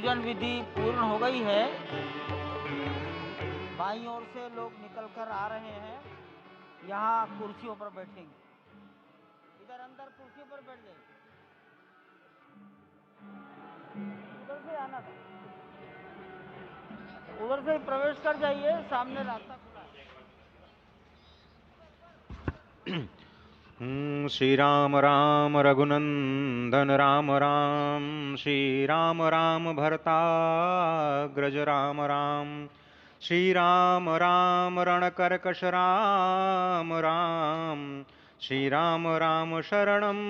पूजन विधि पूर्ण हो गई है। बाईं ओर से लोग निकल कर आ रहे हैं, यहाँ कुर्सियों पर बैठेंगे। इधर अंदर कुर्सियों पर बैठ जाइए, उधर से आना था, उधर से ही प्रवेश कर जाइए, सामने रास्ता खुला है। श्री राम राम रघुनंदन राम राम, श्री राम राम भरताग्रज राम राम, श्री राम राम रणकर्कश राम राम, श्री राम राम शरणं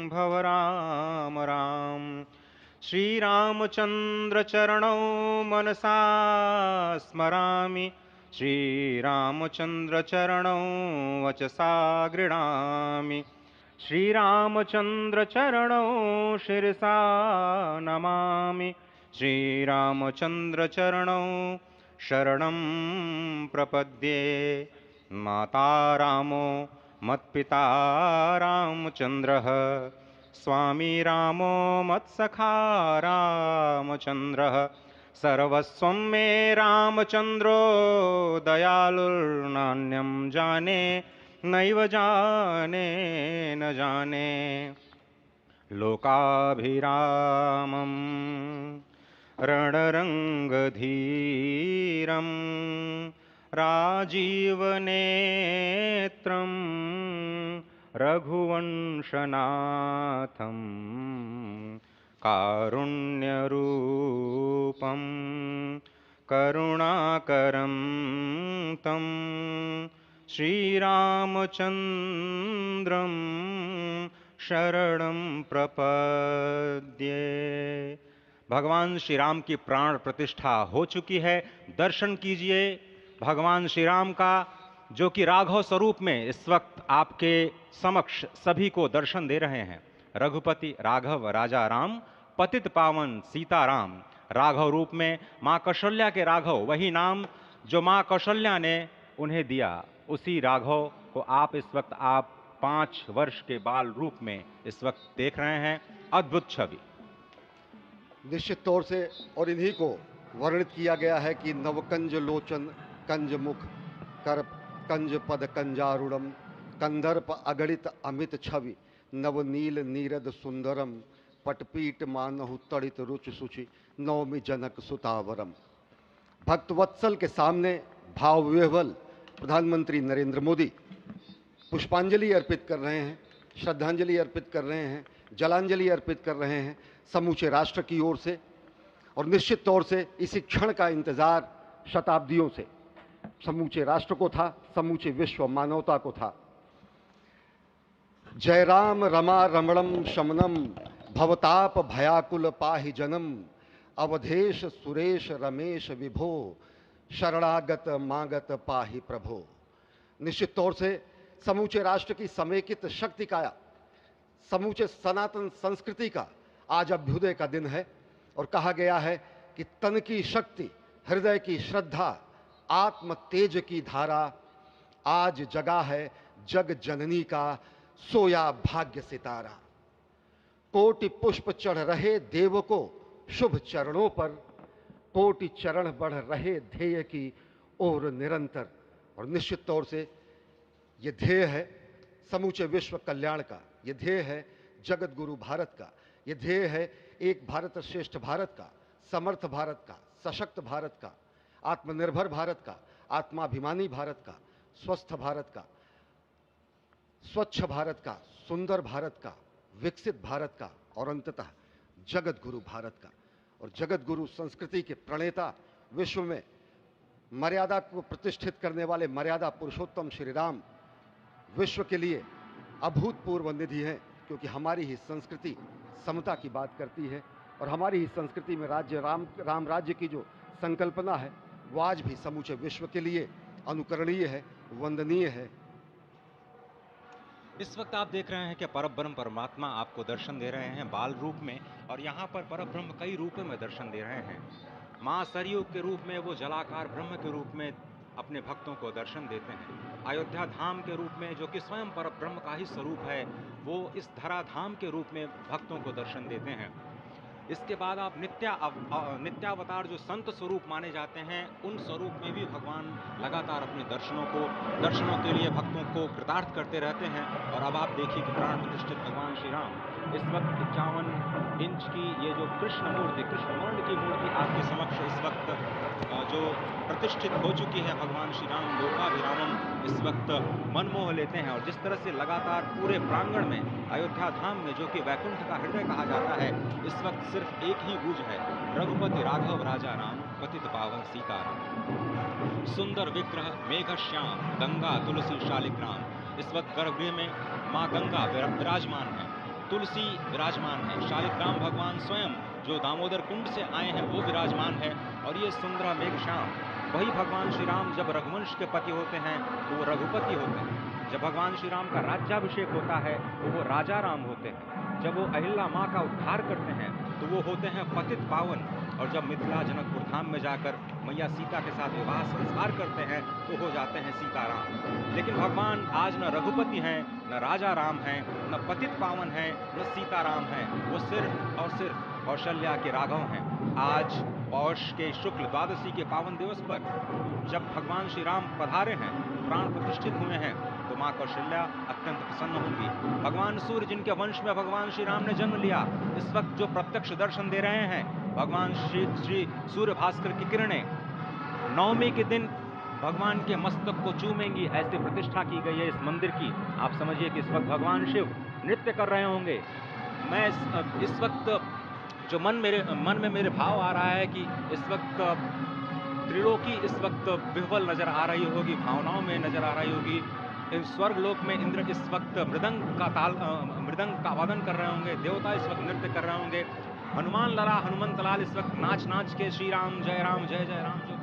भव राम राम, श्री रामचंद्र चरणौ मनसा स्मरामि, श्रीरामचंद्र चरणौ वचसा गृह्णामि, श्रीरामचंद्र चरणौ शिरसा नमामि, श्रीरामचंद्र चरणौ शरणं प्रपद्ये। माता रामो मत्पिता रामचंद्रः, स्वामी रामो मत्सखा रामचंद्रः, सर्वस्वं मे रामचंद्रो दयालुर्नान्यं जाने नैव जाने न जाने। लोकाभिरामं रणरंगधीरं राजीवनेत्रं रघुवंशनाथं कारुण्यरूपं करुणाकरं तं श्रीरामचन्द्रं शरणं प्रपद्ये। भगवान श्री राम की प्राण प्रतिष्ठा हो चुकी है। दर्शन कीजिए भगवान श्री राम का, जो कि राघव स्वरूप में इस वक्त आपके समक्ष सभी को दर्शन दे रहे हैं। रघुपति राघव राजा राम, पतित पावन सीताराम। राघव रूप में माँ कौशल्या के राघव, वही नाम जो माँ कौशल्या ने उन्हें दिया, उसी राघव को आप इस वक्त 5 वर्ष के बाल रूप में इस वक्त देख रहे हैं। अद्भुत छवि। निश्चित तौर से, और इन्हीं को वर्णित किया गया है कि नवकंज लोचन कंज मुख कर कंज पद कंजारुणम, कंदर्प अगणित अमित छवि नवनील नीरद सुंदरम, पटपीट मानहु तड़ित रुचि सुचि नवमी जनक सुतावरम। भक्तवत्सल के सामने भाव विह्वल प्रधानमंत्री नरेंद्र मोदी पुष्पांजलि अर्पित कर रहे हैं, श्रद्धांजलि अर्पित कर रहे हैं, जलांजलि अर्पित कर रहे हैं समूचे राष्ट्र की ओर से। और निश्चित तौर से इसी क्षण का इंतजार शताब्दियों से समूचे राष्ट्र को था, समूचे विश्व मानवता को था। जय राम रमा रमणम शमनम, भवताप भयाकुल पाहि जनम, अवधेश सुरेश रमेश विभो, शरणागत मागत पाहि प्रभो। निश्चित तौर से समूचे राष्ट्र की समेकित शक्ति का, समूचे सनातन संस्कृति का आज अभ्युदय का दिन है। और कहा गया है कि तन की शक्ति, हृदय की श्रद्धा, आत्म तेज की धारा आज जगा है जग जननी का सोया भाग्य सितारा। कोटि पुष्प चढ़ रहे देव को शुभ चरणों पर, कोटि चरण बढ़ रहे ध्येय की ओर निरंतर। और निश्चित तौर से ये ध्येय है समूचे विश्व कल्याण का, ये ध्येय है जगत गुरु भारत का, ये ध्येय है एक भारत श्रेष्ठ भारत का, समर्थ भारत का, सशक्त भारत का, आत्मनिर्भर भारत का, आत्माभिमानी भारत का, स्वस्थ भारत का, स्वच्छ भारत का, सुंदर भारत का, विकसित भारत का, और अंततः जगत गुरु भारत का। और जगत गुरु संस्कृति के प्रणेता, विश्व में मर्यादा को प्रतिष्ठित करने वाले मर्यादा पुरुषोत्तम श्री राम विश्व के लिए अभूतपूर्व निधि है, क्योंकि हमारी ही संस्कृति समता की बात करती है। और हमारी ही संस्कृति में राज्य राम राज्य की जो संकल्पना है वो आज भी समूचे विश्व के लिए अनुकरणीय है, वंदनीय है। इस वक्त आप देख रहे हैं कि परब्रह्म परमात्मा आपको दर्शन दे रहे हैं बाल रूप में, और यहाँ पर परब्रह्म कई रूपों में दर्शन दे रहे हैं। माँ सरयू के रूप में वो जलाकार ब्रह्म के रूप में अपने भक्तों को दर्शन देते हैं। अयोध्या धाम के रूप में, जो कि स्वयं परब्रह्म का ही स्वरूप है, वो इस धरा धाम के रूप में भक्तों को दर्शन देते हैं। इसके बाद आप नित्यावतार जो संत स्वरूप माने जाते हैं, उन स्वरूप में भी भगवान लगातार अपने दर्शनों के लिए भक्तों को कृतार्थ करते रहते हैं। और अब आप देखिए कि प्राण प्रतिष्ठित भगवान श्री राम इस वक्त 51 इंच की ये जो कृष्ण वर्ण की मूर्ति आपके समक्ष इस वक्त जो प्रतिष्ठित हो चुकी है, भगवान श्री राम लोकाभिरामम इस वक्त मन मोह लेते हैं। और जिस तरह से लगातार पूरे प्रांगण में, अयोध्या धाम में, जो कि वैकुंठ का हृदय कहा जाता है, इस वक्त सिर्फ एक ही गूंज है, रघुपति राघव राजा राम, पतित पावन सीताराम। सुंदर विग्रह मेघ श्याम, गंगा तुलसी शालिग्राम। इस वक्त गर्भगृह में माँ गंगा विराजमान है, तुलसी विराजमान है, शालिग्राम भगवान स्वयं जो दामोदर कुंड से आए हैं वो विराजमान है। और ये सुंदर मेघ श्याम, वही भगवान श्री राम जब रघुवंश के पति होते हैं तो वो रघुपति होते हैं। जब भगवान श्री राम का राज्याभिषेक होता है तो वो राजा राम होते हैं। जब वो अहिल्या माँ का उद्धार करते हैं तो वो होते हैं पतित पावन। और जब मिथिला जनकपुर धाम में जाकर मैया सीता के साथ विवाह संस्कार करते हैं तो हो जाते हैं सीताराम। लेकिन भगवान आज न रघुपति हैं, न राजा राम हैं, न पतित पावन हैं, न सीताराम हैं। वो सिर्फ कौशल्या के राघव हैं। आज पौष के शुक्ल द्वादशी के पावन दिवस पर जब भगवान श्री राम पधारे हैं, प्राण प्रतिष्ठित हुए हैं, तो माँ कौशल्या अत्यंत प्रसन्न होंगी। भगवान सूर्य जिनके वंश में भगवान श्री राम ने जन्म लिया, इस वक्त जो प्रत्यक्ष दर्शन दे रहे हैं, भगवान श्री सूर्य भास्कर की किरणें नवमी के दिन भगवान के मस्तक को चूमेंगी, ऐसी प्रतिष्ठा की गई है इस मंदिर की। आप समझिए कि इस वक्त भगवान शिव नृत्य कर रहे होंगे। मैं इस वक्त जो मन में मेरे भाव आ रहा है कि इस वक्त त्रिलोकी इस वक्त विह्वल नजर आ रही होगी, भावनाओं में नजर आ रही होगी। स्वर्ग लोक में इंद्र इस वक्त मृदंग का वादन कर रहे होंगे, देवता इस वक्त नृत्य कर रहे होंगे। हनुमान लला हनुमंत लाल इस वक्त नाच के श्री राम जय जय राम जो